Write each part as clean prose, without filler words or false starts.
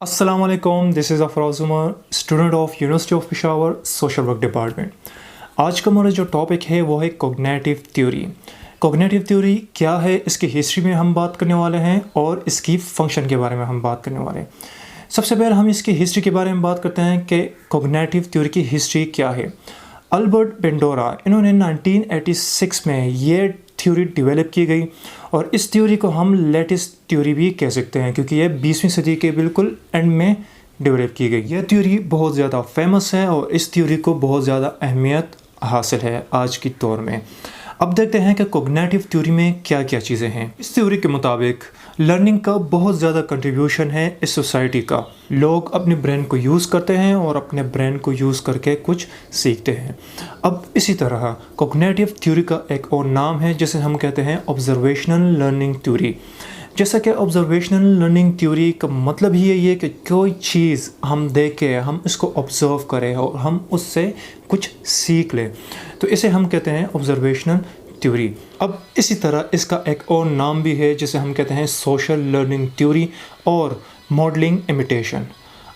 अस्सलाम वालेकुम, this is Afroz Umar, student of university of Peshawar, social work department. आज का हमारा जो टॉपिक है वो है कोग्निटिव थ्योरी। कोग्निटिव थ्योरी क्या है, इसकी हिस्ट्री में हम बात करने वाले हैं और इसकी फंक्शन के बारे में हम बात करने वाले हैं। सबसे पहले हम इसकी हिस्ट्री के बारे में बात करते हैं कि कोग्निटिव थ्योरी की हिस्ट्री क्या है। अल्बर्ट बेंडोरा, इन्होंने 1986 में ये थ्योरी डेवलप की गई और इस थ्योरी को हम लेटेस्ट थ्योरी भी कह सकते हैं क्योंकि ये 20वीं सदी के बिल्कुल एंड में डेवलप की गई। यह थ्योरी बहुत ज़्यादा फेमस है और इस थ्योरी को बहुत ज़्यादा अहमियत हासिल है आज की दौर में। अब देखते हैं कि कोग्निटिव थ्योरी में क्या क्या चीज़ें हैं। इस थ्योरी के मुताबिक लर्निंग का बहुत ज़्यादा कंट्रीब्यूशन है इस सोसाइटी का। लोग अपने ब्रेन को यूज़ करते हैं और अपने ब्रेन को यूज़ करके कुछ सीखते हैं। अब इसी तरह कोग्निटिव थ्योरी का एक और नाम है जिसे हम कहते हैं ऑब्जर्वेशनल लर्निंग थ्योरी। जैसा कि ऑब्जर्वेशनल लर्निंग थ्योरी का मतलब ही यही है कि कोई चीज़ हम देख के हम इसको ऑब्जर्व करें और हम उससे कुछ सीख लें, तो इसे हम कहते हैं ऑब्जर्वेशनल थ्योरी। अब इसी तरह इसका एक और नाम भी है जिसे हम कहते हैं सोशल लर्निंग थ्योरी और मॉडलिंग इमिटेशन।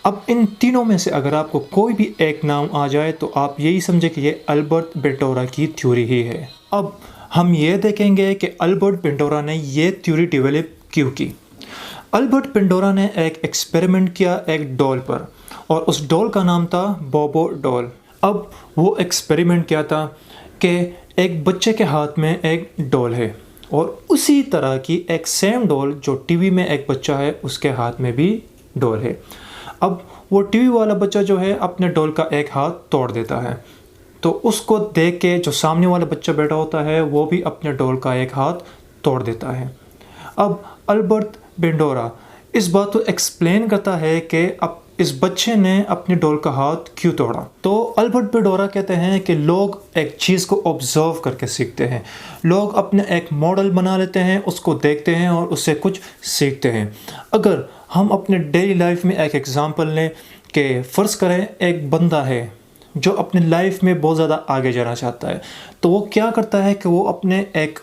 अब इन तीनों में से अगर आपको कोई भी एक नाम आ जाए तो आप यही समझे कि ये अल्बर्ट बेंडोरा की थ्योरी ही है। अब हम ये देखेंगे कि अल्बर्ट बेंडोरा ने ये थ्योरी डेवलप क्यों की। अल्बर्ट बेंडोरा ने एक एक्सपेरिमेंट किया एक डॉल पर और उस डॉल का नाम था बोबो डॉल। अब वो एक्सपेरिमेंट क्या था कि एक बच्चे के हाथ में एक डॉल है और उसी तरह की एक सेम डॉल जो टीवी में एक बच्चा है उसके हाथ में भी डॉल है। अब वो टीवी वाला बच्चा जो है अपने डॉल का एक हाथ तोड़ देता है, तो उसको देख के जो सामने वाला बच्चा बैठा होता है वो भी अपने डॉल का एक हाथ तोड़ देता है। अब अल्बर्ट बेंडोरा इस बात को एक्सप्लेन करता है कि अब इस बच्चे ने अपने डॉल का हाथ क्यों तोड़ा। तो अल्बर्ट बेंडोरा कहते हैं कि लोग एक चीज़ को ऑब्जर्व करके सीखते हैं। लोग अपने एक मॉडल बना लेते हैं, उसको देखते हैं और उससे कुछ सीखते हैं। अगर हम अपने डेली लाइफ में एक एग्जांपल लें कि फ़र्ज़ करें एक बंदा है जो अपनी लाइफ में बहुत ज़्यादा आगे जाना चाहता है, तो वो क्या करता है कि वो अपने एक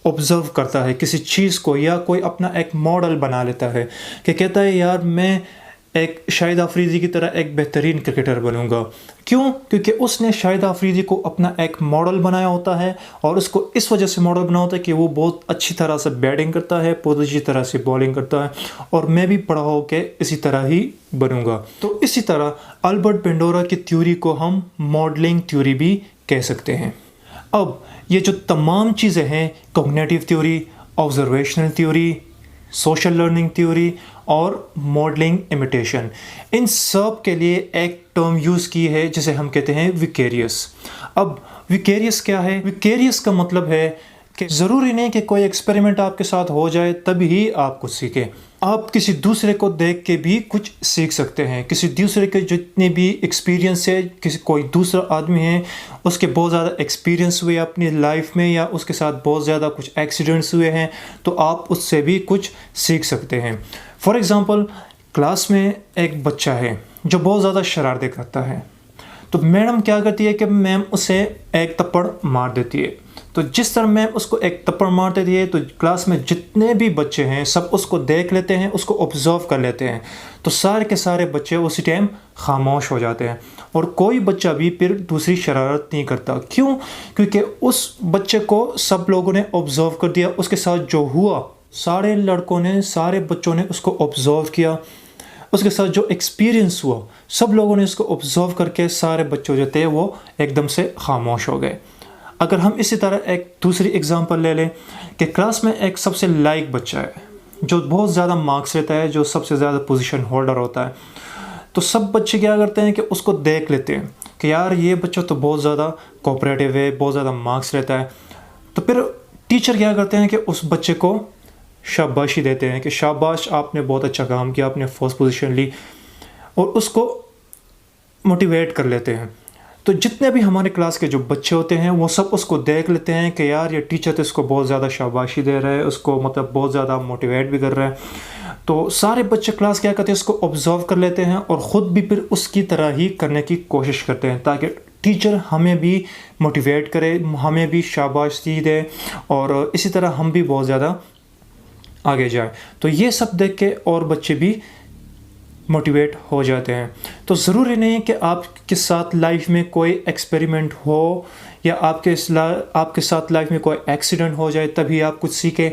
ऑब्ज़र्व करता है किसी चीज़ को या कोई अपना एक मॉडल बना लेता है कि कहता है यार मैं एक शाहिद अफरीदी की तरह एक बेहतरीन क्रिकेटर बनूंगा। क्यों? क्योंकि उसने शाहिद अफरीदी को अपना एक मॉडल बनाया होता है और उसको इस वजह से मॉडल बना होता है कि वो बहुत अच्छी तरह से बैटिंग करता है, बहुत अच्छी तरह से बॉलिंग करता है और मैं भी बड़ा होकर इसी तरह ही बनूंगा। तो इसी तरह अल्बर्ट बेंडोरा की थ्योरी को हम मॉडलिंग थ्योरी भी कह सकते हैं। अब ये जो तमाम चीज़ें हैं cognitive theory, observational theory, social learning theory और मॉडलिंग इमिटेशन, इन सब के लिए एक टर्म यूज़ की है जिसे हम कहते हैं विकेरियस। अब विकेरियस क्या है? विकेरियस का मतलब है कि ज़रूरी नहीं कि कोई एक्सपेरिमेंट आपके साथ हो जाए तभी ही आप कुछ सीखें। आप किसी दूसरे को देख के भी कुछ सीख सकते हैं। किसी दूसरे के जितने भी एक्सपीरियंस है, किसी कोई दूसरा आदमी है उसके बहुत ज़्यादा एक्सपीरियंस हुए अपनी लाइफ में या उसके साथ बहुत ज़्यादा कुछ एक्सीडेंट्स हुए हैं, तो आप उससे भी कुछ सीख सकते हैं। फॉर एग्ज़ाम्पल क्लास में एक बच्चा है जो बहुत ज़्यादा शरारतें करता है, तो मैडम क्या करती है कि मैम उसे एक थप्पड़ मार देती है। तो जिस तरह मैम उसको एक थप्पड़ मार देती है तो क्लास में जितने भी बच्चे हैं सब उसको देख लेते हैं, उसको ऑब्जर्व कर लेते हैं, तो सारे के सारे बच्चे उसी टाइम खामोश हो जाते हैं और कोई बच्चा भी फिर दूसरी शरारत नहीं करता। क्यों? क्योंकि उस बच्चे को सब लोगों ने ऑब्जर्व कर दिया, उसके साथ जो हुआ सारे लड़कों ने, सारे बच्चों ने उसको ऑब्जर्व किया, उसके साथ जो एक्सपीरियंस हुआ सब लोगों ने उसको ऑब्जर्व करके सारे बच्चों जो थे वो एकदम से खामोश हो गए। अगर हम इसी तरह एक दूसरी एग्जांपल ले लें कि क्लास में एक सबसे लाइक बच्चा है जो बहुत ज़्यादा मार्क्स लेता है, जो सबसे ज़्यादा पोजीशन होल्डर होता है, तो सब बच्चे क्या करते हैं कि उसको देख लेते हैं कि यार ये बच्चा तो बहुत ज़्यादा कोऑपरेटिव है, बहुत ज़्यादा मार्क्स लेता है। तो फिर टीचर क्या करते हैं कि उस बच्चे को शाबाशी देते हैं कि शाबाश आपने बहुत अच्छा काम किया, आपने फर्स्ट पोजीशन ली, और उसको मोटिवेट कर लेते हैं। तो जितने भी हमारे क्लास के जो बच्चे होते हैं वो सब उसको देख लेते हैं कि यार ये टीचर तो इसको बहुत ज़्यादा शाबाशी दे रहा है, उसको मतलब बहुत ज़्यादा मोटिवेट भी कर रहा है। तो सारे बच्चे क्लास क्या करते हैं, उसको ऑब्जर्व कर लेते हैं और ख़ुद भी फिर उसकी तरह ही करने की कोशिश करते हैं ताकि टीचर हमें भी मोटिवेट करे, हमें भी शाबाशी दे और इसी तरह हम भी बहुत ज़्यादा आगे जाए। तो ये सब देख के और बच्चे भी मोटिवेट हो जाते हैं। तो ज़रूरी नहीं है कि आपके साथ लाइफ में कोई एक्सपेरिमेंट हो या आपके साथ लाइफ में कोई एक्सीडेंट हो जाए तभी आप कुछ सीखें,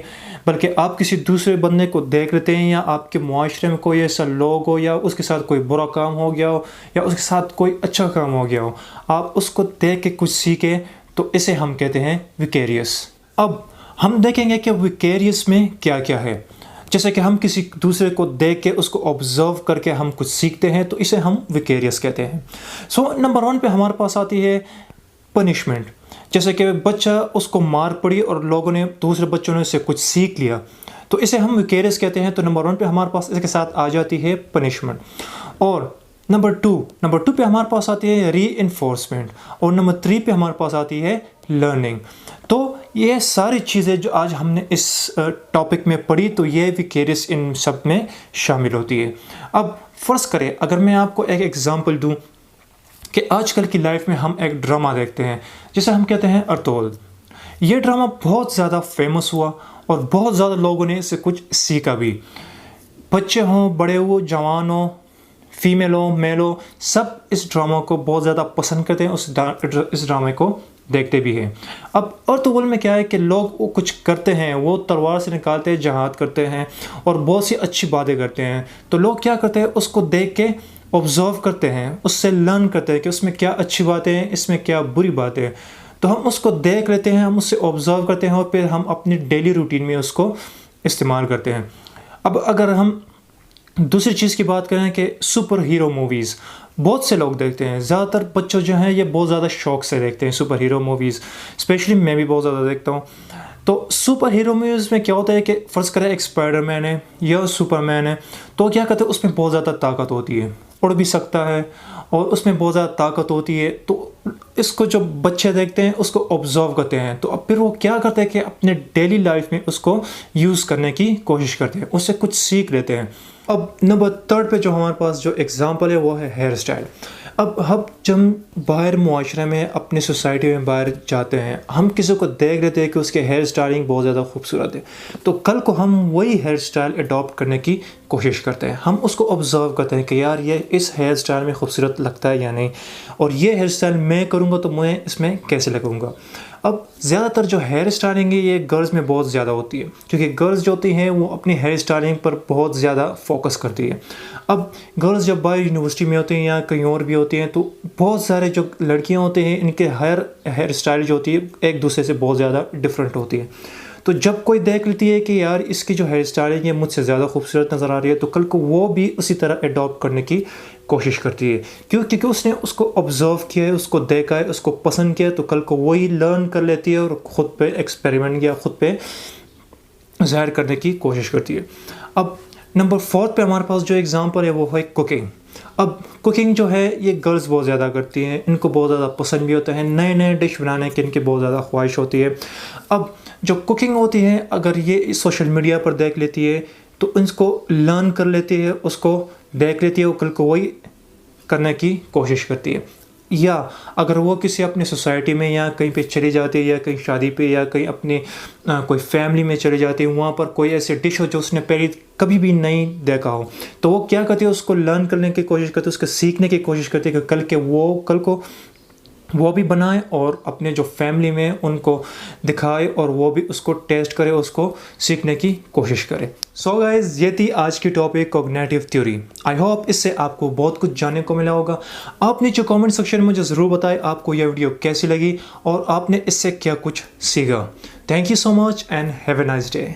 बल्कि आप किसी दूसरे बंदे को देख लेते हैं या आपके मुआशरे में कोई ऐसा लोग हो या उसके साथ कोई बुरा काम हो गया हो या उसके साथ कोई अच्छा काम हो गया हो, आप उसको देख के कुछ सीखें, तो इसे हम कहते हैं विकेरियस। अब हम देखेंगे कि विकेरियस में क्या क्या है। जैसे कि हम किसी दूसरे को देख के उसको ऑब्जर्व करके हम कुछ सीखते हैं, तो इसे हम विकेरियस कहते हैं। सो नंबर 1 पे हमारे पास आती है पनिशमेंट। जैसे कि बच्चा, उसको मार पड़ी और लोगों ने, दूसरे बच्चों ने उससे कुछ सीख लिया, तो इसे हम विकेरियस कहते हैं। तो नंबर 1 पे हमारे पास इसके साथ आ जाती है पनिशमेंट। और नंबर 2 पे हमारे पास आती है रीइंफोर्समेंट। और नंबर 3 पे हमारे पास आती है लर्निंग। तो ये सारी चीज़ें जो आज हमने इस टॉपिक में पढ़ी, तो ये विकेरियस इन सब में शामिल होती है। अब फ़र्ज़ करें, अगर मैं आपको एक एग्ज़ाम्पल दूं कि आजकल की लाइफ में हम एक ड्रामा देखते हैं जिसे हम कहते हैं अरतोल। ये ड्रामा बहुत ज़्यादा फेमस हुआ और बहुत ज़्यादा लोगों ने इससे कुछ सीखा भी। बच्चे हों, बड़े हो, जवान हो, फीमेल हो, मेल हो, सब इस ड्रामा को बहुत ज़्यादा पसंद करते हैं, इस ड्रामे को देखते भी हैं। अब अरतुगरुल में क्या है कि लोग वो कुछ करते हैं, वो तलवार से निकालते हैं, जहाद करते हैं और बहुत सी अच्छी बातें करते हैं। तो लोग क्या करते हैं, उसको देख के ऑब्जर्व करते हैं, उससे लर्न करते हैं कि उसमें क्या अच्छी बातें हैं, इसमें क्या बुरी बातें हैं। तो हम उसको देख लेते हैं, हम उससे ऑब्जर्व करते हैं और फिर हम अपनी डेली रूटीन में उसको इस्तेमाल करते हैं। अब अगर हम दूसरी चीज़ की बात करें कि सुपर हीरो मूवीज़ बहुत से लोग देखते हैं, ज़्यादातर बच्चों जो हैं ये बहुत ज़्यादा शौक से देखते हैं सुपर हीरो मूवीज़, स्पेशली मैं भी बहुत ज़्यादा देखता हूँ। तो सुपर हीरो मूवीज़ में क्या होता है कि फ़र्ज़ करें एक स्पाइडरमैन है या सुपरमैन है, तो क्या कहते हैं, उसमें बहुत ज़्यादा ताकत होती है, उड़ भी सकता है और उसमें बहुत ज़्यादा ताकत होती है। तो इसको जो बच्चे देखते हैं उसको ऑब्जर्व करते हैं, तो अब फिर वो क्या करते हैं कि अपने डेली लाइफ में उसको यूज़ करने की कोशिश करते हैं, उससे कुछ सीख लेते हैं। अब नंबर 3 पे जो हमारे पास जो एग्ज़ाम्पल है वो है हेयर स्टाइल। अब हम जब बाहर मुआशरे में, अपनी सोसाइटी में बाहर जाते हैं, हम किसी को देख लेते हैं कि उसके हेयर स्टाइलिंग बहुत ज़्यादा खूबसूरत है, तो कल को हम वही हेयर स्टाइल अडॉप्ट करने की कोशिश करते हैं। हम उसको ऑब्जर्व करते हैं कि यार ये इस हेयर स्टाइल में खूबसूरत लगता है या नहीं, और ये हेयर स्टाइल मैं करूँगा तो मैं इसमें कैसे लगूँगा। अब ज़्यादातर जो हेयर स्टाइलिंग है ये गर्ल्स में बहुत ज़्यादा होती है, क्योंकि गर्ल्स जो होती हैं वो अपनी हेयर स्टाइलिंग पर बहुत ज़्यादा फोकस करती है। अब गर्ल्स जब बाहर यूनिवर्सिटी में होती हैं या कहीं और भी होती हैं, तो बहुत सारे जो लड़कियां होती हैं इनके हेयर स्टाइल जो होती है एक दूसरे से बहुत ज़्यादा डिफरेंट होती है। तो जब कोई देख लेती है कि यार इसकी जो हेयर स्टाइल है ये मुझसे ज़्यादा खूबसूरत नज़र आ रही है, तो कल को वो भी उसी तरह अडॉप्ट करने की कोशिश करती है। क्योंकि उसने उसको ऑब्जर्व किया है, उसको देखा है, उसको पसंद किया है, तो कल को वही लर्न कर लेती है और ख़ुद पे एक्सपेरिमेंट या ख़ुद पे ज़ाहिर करने की कोशिश करती है। अब नंबर 4 पे हमारे पास जो एग्ज़ाम्पल है वो है कुकिंग। अब कुकिंग जो है ये गर्ल्स बहुत ज़्यादा करती हैं, इनको बहुत ज़्यादा पसंद भी होता है, नए नए डिश बनाने की इनकी बहुत ज़्यादा ख्वाहिश होती है। अब जो कुकिंग होती है, अगर ये सोशल मीडिया पर देख लेती है तो इसको लर्न कर लेती है, उसको देख लेती है, वो कल को वही करने की कोशिश करती है। या अगर वो किसी अपनी सोसाइटी में या कहीं पे चली जाती है या कहीं शादी पे या कहीं अपनी कोई फैमिली में चली जाती है, वहाँ पर कोई ऐसी डिश हो जो उसने पहले कभी भी नहीं देखा हो, तो वो क्या करती है, उसको लर्न करने की कोशिश करती है, उसको सीखने की कोशिश करती है कि कल को वो भी बनाए और अपने जो फैमिली में उनको दिखाए और वो भी उसको टेस्ट करे, उसको सीखने की कोशिश करे। सो गाइज, ये थी आज की topic cognitive theory. I hope इससे आपको बहुत कुछ जानने को मिला होगा। आप नीचे कमेंट सेक्शन में मुझे ज़रूर बताएं आपको यह वीडियो कैसी लगी और आपने इससे क्या कुछ सीखा। Thank you so much and have a nice day.